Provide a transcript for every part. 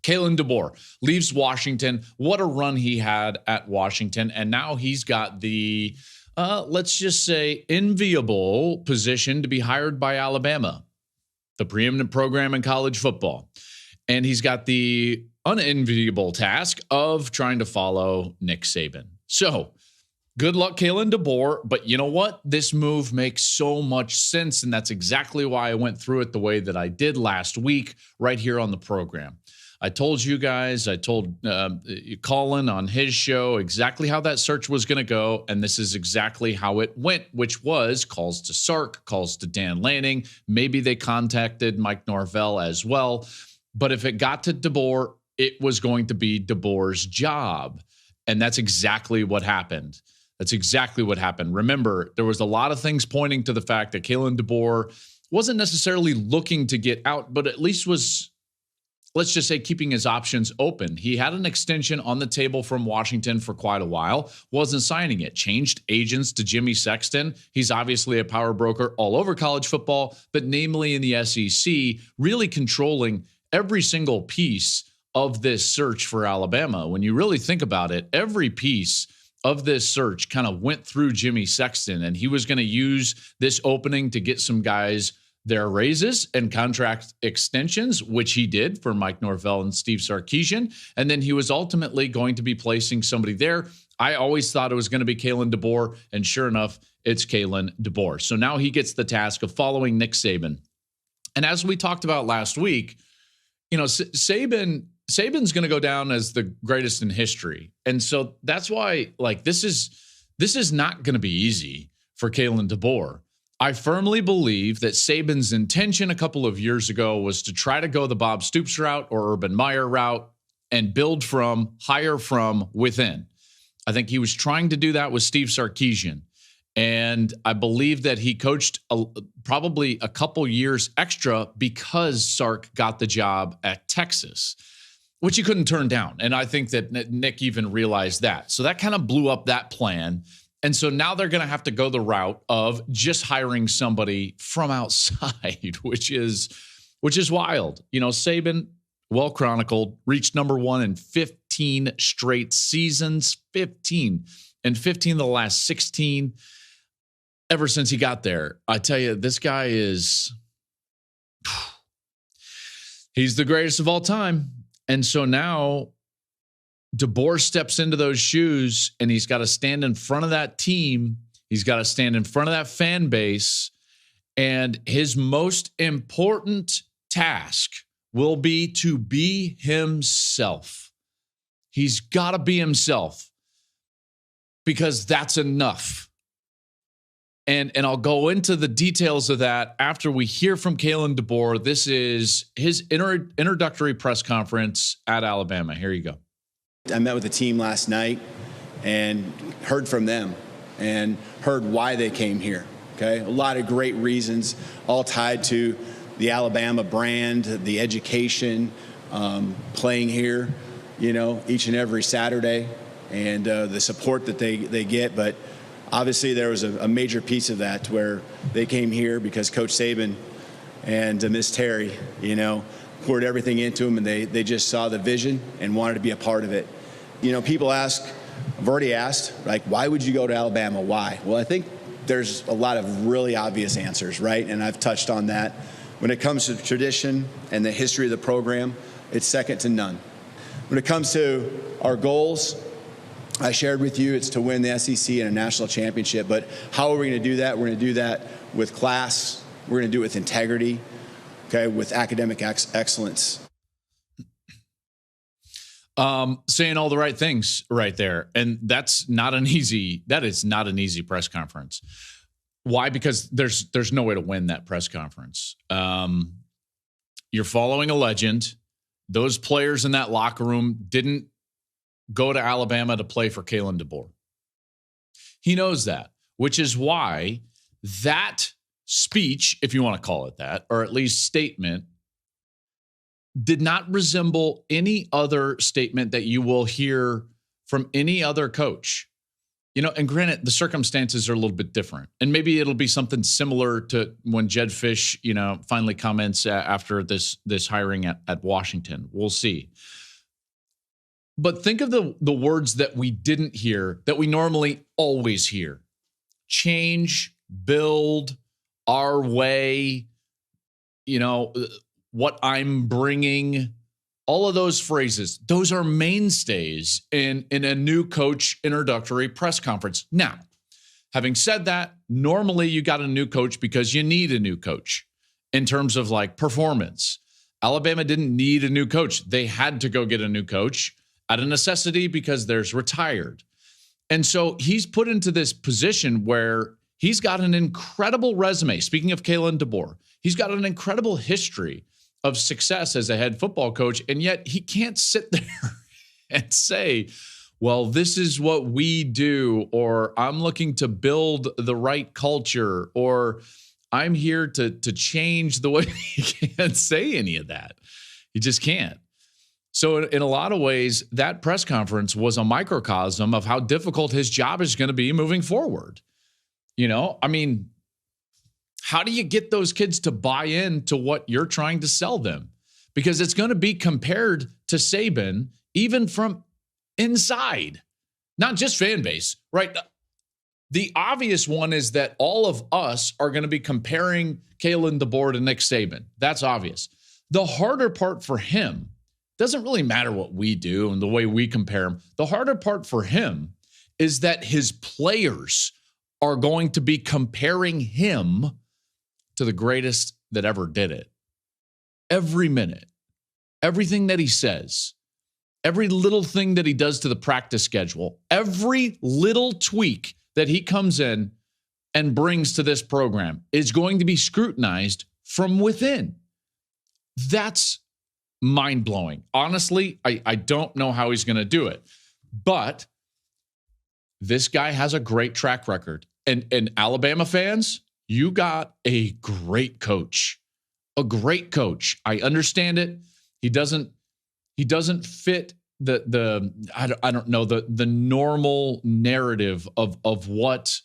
Kalen DeBoer leaves Washington. What a run he had at Washington. And now he's got the, let's just say, enviable position to be hired by Alabama, the preeminent program in college football. And he's got the unenviable task of trying to follow Nick Saban. So good luck, Kalen DeBoer. But you know what? This move makes so much sense. And that's exactly why I went through it the way that I did last week right here on the program. I told you guys, I told Colin on his show exactly how that search was going to go, and this is exactly how it went, which was calls to Sark, calls to Dan Lanning. Maybe they contacted Mike Norvell as well. But if it got to DeBoer, it was going to be DeBoer's job, and that's exactly what happened. That's exactly what happened. Remember, there was a lot of things pointing to the fact that Kalen DeBoer wasn't necessarily looking to get out, but at least was, let's just say, keeping his options open. He had an extension on the table from Washington for quite a while, wasn't signing it, changed agents to Jimmy Sexton. He's obviously a power broker all over college football, but namely in the SEC, really controlling every single piece of this search for Alabama. When you really think about it, every piece of this search kind of went through Jimmy Sexton, and he was going to use this opening to get some guys their raises and contract extensions, which he did for Mike Norvell and Steve Sarkisian. And then he was ultimately going to be placing somebody there. I always thought it was going to be Kalen DeBoer, and sure enough, it's Kalen DeBoer. So now he gets the task of following Nick Saban. And as we talked about last week, you know, Saban's going to go down as the greatest in history. And so that's why, like, this is not going to be easy for Kalen DeBoer. I firmly believe that Saban's intention a couple of years ago was to try to go the Bob Stoops route or Urban Meyer route and build from, hire from within. I think he was trying to do that with Steve Sarkisian. And I believe that he coached probably a couple years extra because Sark got the job at Texas, which he couldn't turn down. And I think that Nick even realized that. So that kind of blew up that plan. And so now they're going to have to go the route of just hiring somebody from outside, which is wild. You know, Saban, well chronicled, reached number one in 15 straight seasons, 15 of the last 16 ever since he got there. I tell you, this guy he's the greatest of all time. And so now DeBoer steps into those shoes, and he's got to stand in front of that team. He's got to stand in front of that fan base. And his most important task will be to be himself. He's got to be himself, because that's enough. And I'll go into the details of that after we hear from Kalen DeBoer. This is his introductory press conference at Alabama. Here you go. I met with the team last night and heard from them and heard why they came here. Okay, a lot of great reasons, all tied to the Alabama brand, the education, playing here, you know, each and every Saturday, and the support that they get. But obviously there was a major piece of that where they came here because Coach Saban and Miss Terry, you know, poured everything into them, and they just saw the vision and wanted to be a part of it. You know, people ask, I've already asked, like, why would you go to Alabama? Why? Well, I think there's a lot of really obvious answers, right? And I've touched on that. When it comes to tradition and the history of the program, it's second to none. When it comes to our goals, I shared with you it's to win the SEC and a national championship. But how are we going to do that? We're going to do that with class. We're going to do it with integrity. Okay, with academic excellence. Saying all the right things right there. And that is not an easy press conference. Why? Because there's no way to win that press conference. You're following a legend. Those players in that locker room didn't go to Alabama to play for Kalen DeBoer. He knows that, which is why that speech, if you want to call it that, or at least statement, did not resemble any other statement that you will hear from any other coach. And granted, the circumstances are a little bit different. And maybe it'll be something similar to when Jed Fish, finally comments after this hiring at Washington. We'll see. But think of the words that we didn't hear that we normally always hear. Change, build, our way, what I'm bringing. All of those phrases, those are mainstays in a new coach introductory press conference. Now, having said that, normally you got a new coach because you need a new coach in terms of like performance. Alabama didn't need a new coach. They had to go get a new coach out of necessity because theirs retired. And so he's put into this position where he's got an incredible resume. Speaking of Kalen DeBoer, he's got an incredible history of success as a head football coach, and yet he can't sit there and say, well, this is what we do, or I'm looking to build the right culture, or I'm here to change the way. He can't say any of that. He just can't. So in a lot of ways, that press conference was a microcosm of how difficult his job is going to be moving forward. How do you get those kids to buy into what you're trying to sell them? Because it's going to be compared to Saban, even from inside, not just fan base, right? The obvious one is that all of us are going to be comparing Kalen DeBoer to Nick Saban. That's obvious. The harder part for him doesn't really matter what we do and the way we compare him. The harder part for him is that his players are going to be comparing him to the greatest that ever did it. Every minute, everything that he says, every little thing that he does to the practice schedule, every little tweak that he comes in and brings to this program is going to be scrutinized from within. That's mind-blowing. Honestly, I don't know how he's going to do it. But this guy has a great track record. And Alabama fans, you got a great coach. A great coach. I understand it. He doesn't fit the normal narrative of what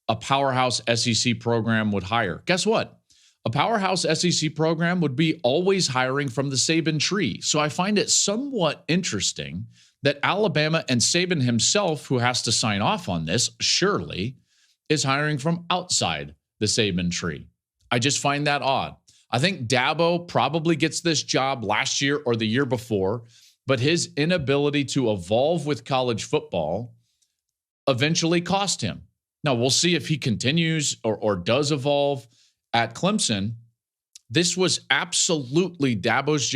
a powerhouse SEC program would hire. Guess what? A powerhouse SEC program would be always hiring from the Saban tree. So I find it somewhat interesting that Alabama and Saban himself, who has to sign off on this, surely, is hiring from outside the Saban tree. I just find that odd. I think Dabo probably gets this job last year or the year before, but his inability to evolve with college football eventually cost him. Now, we'll see if he continues or does evolve at Clemson. This was absolutely Dabo's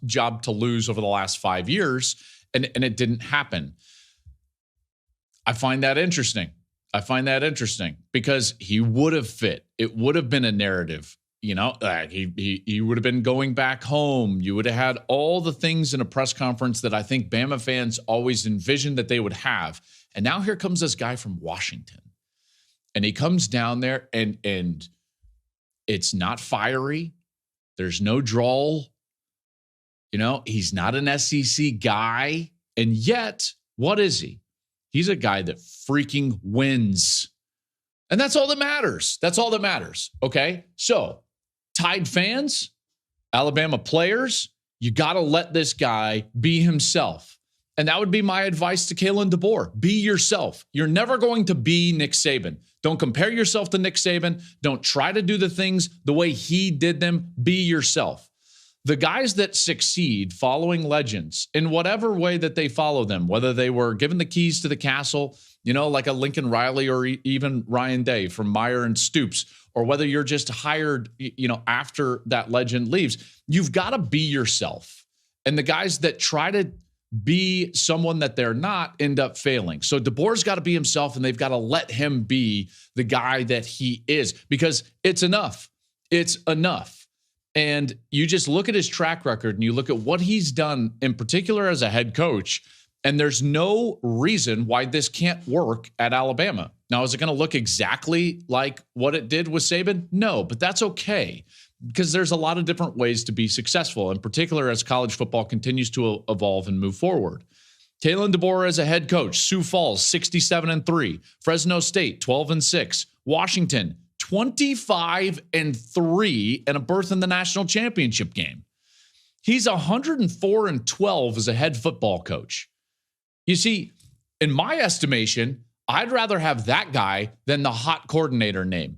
job to lose over the last 5 years, and it didn't happen. I find that interesting. Because he would have fit. It would have been a narrative. He would have been going back home. You would have had all the things in a press conference that I think Bama fans always envisioned that they would have. And now here comes this guy from Washington. And he comes down there and it's not fiery. There's no drawl. He's not an SEC guy. And yet, what is he? He's a guy that freaking wins. And that's all that matters. Okay? So, Tide fans, Alabama players, you got to let this guy be himself. And that would be my advice to Kalen DeBoer. Be yourself. You're never going to be Nick Saban. Don't compare yourself to Nick Saban. Don't try to do the things the way he did them. Be yourself. The guys that succeed following legends in whatever way that they follow them, whether they were given the keys to the castle, like a Lincoln Riley or even Ryan Day from Meyer and Stoops, or whether you're just hired, after that legend leaves, you've got to be yourself. And the guys that try to be someone that they're not end up failing. So DeBoer's got to be himself, and they've got to let him be the guy that he is, because it's enough. It's enough. And you just look at his track record and you look at what he's done in particular as a head coach, and there's no reason why this can't work at Alabama. Now, is it going to look exactly like what it did with Saban? No, but that's okay, because there's a lot of different ways to be successful, in particular as college football continues to evolve and move forward. Kalen DeBoer as a head coach. Sioux Falls 67-3. Fresno State 12-6. Washington 25-3 and a berth in the national championship game. He's 104-12 as a head football coach. You see, in my estimation, I'd rather have that guy than the hot coordinator name.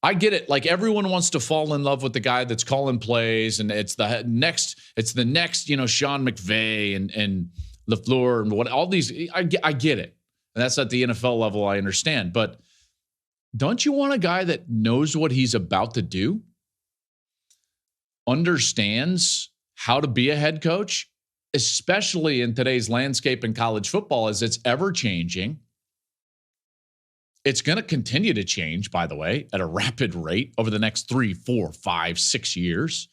I get it. Like, everyone wants to fall in love with the guy that's calling plays, and it's the next, Sean McVay and LaFleur and what all these. I get it. And that's at the NFL level, I understand. But don't you want a guy that knows what he's about to do? Understands how to be a head coach, especially in today's landscape in college football as it's ever changing. It's going to continue to change, by the way, at a rapid rate over the next 3, 4, 5, 6 years.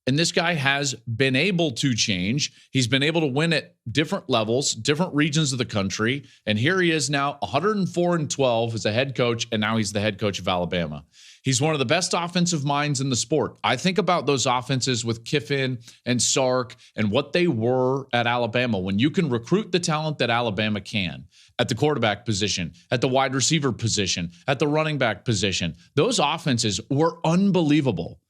And this guy has been able to change. He's been able to win at different levels, different regions of the country. And here he is now, 104-12 as a head coach, and now he's the head coach of Alabama. He's one of the best offensive minds in the sport. I think about those offenses with Kiffin and Sark and what they were at Alabama. When you can recruit the talent that Alabama can at the quarterback position, at the wide receiver position, at the running back position, those offenses were unbelievable.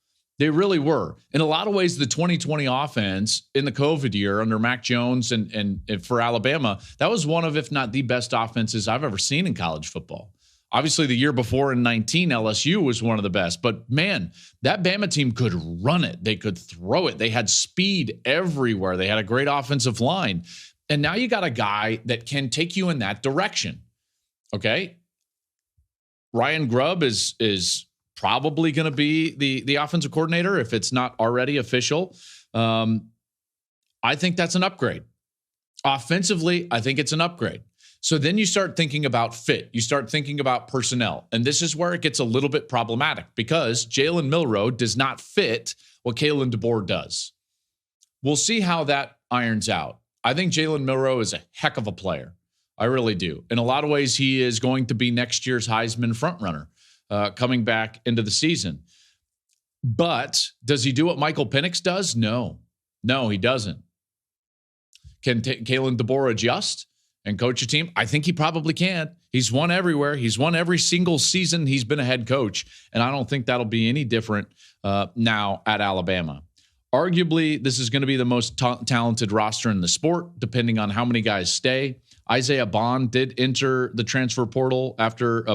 They really were. In a lot of ways, the 2020 offense in the COVID year under Mac Jones and for Alabama, that was one of, if not the best offenses I've ever seen in college football. Obviously, the year before in 19, LSU was one of the best. But, man, that Bama team could run it. They could throw it. They had speed everywhere. They had a great offensive line. And now you got a guy that can take you in that direction. Okay? Ryan Grubb is probably going to be the offensive coordinator if it's not already official. I think that's an upgrade. Offensively, I think it's an upgrade. So then you start thinking about fit. You start thinking about personnel. And this is where it gets a little bit problematic because Jalen Milroe does not fit what Kalen DeBoer does. We'll see how that irons out. I think Jalen Milroe is a heck of a player. I really do. In a lot of ways, he is going to be next year's Heisman frontrunner coming back into the season. But does he do what Michael Penix does? No, he doesn't. Can Kalen DeBoer adjust and coach a team? I think he probably can. He's won everywhere. He's won every single season he's been a head coach, and I don't think that'll be any different now at Alabama. Arguably, this is going to be the most talented roster in the sport, depending on how many guys stay. Isaiah Bond did enter the transfer portal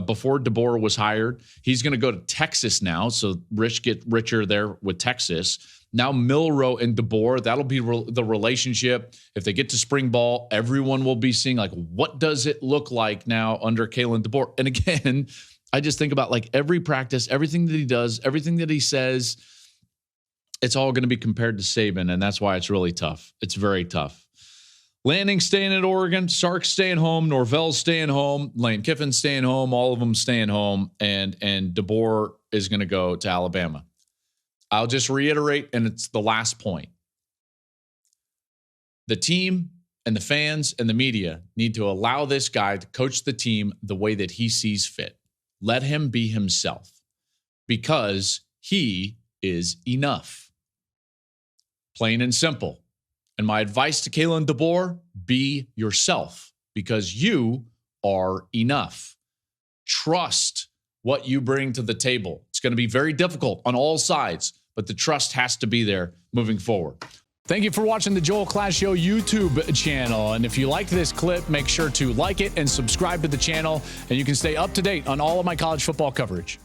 before DeBoer was hired. He's going to go to Texas now, so Rich get richer there with Texas. Now Milroe and DeBoer, that'll be the relationship. If they get to spring ball, everyone will be seeing, like, what does it look like now under Kalen DeBoer? And again, I just think about, like, every practice, everything that he does, everything that he says, it's all going to be compared to Saban, and that's why it's really tough. It's very tough. Lanning staying at Oregon, Sark staying home, Norvell's staying home, Lane Kiffin staying home, all of them staying home, and DeBoer is going to go to Alabama. I'll just reiterate, and it's the last point. The team and the fans and the media need to allow this guy to coach the team the way that he sees fit. Let him be himself because he is enough. Plain and simple. And my advice to Kalen DeBoer, be yourself because you are enough. Trust what you bring to the table. It's going to be very difficult on all sides, but the trust has to be there moving forward. Thank you for watching the Joel Klatt Show YouTube channel. And if you liked this clip, make sure to like it and subscribe to the channel, and you can stay up to date on all of my college football coverage.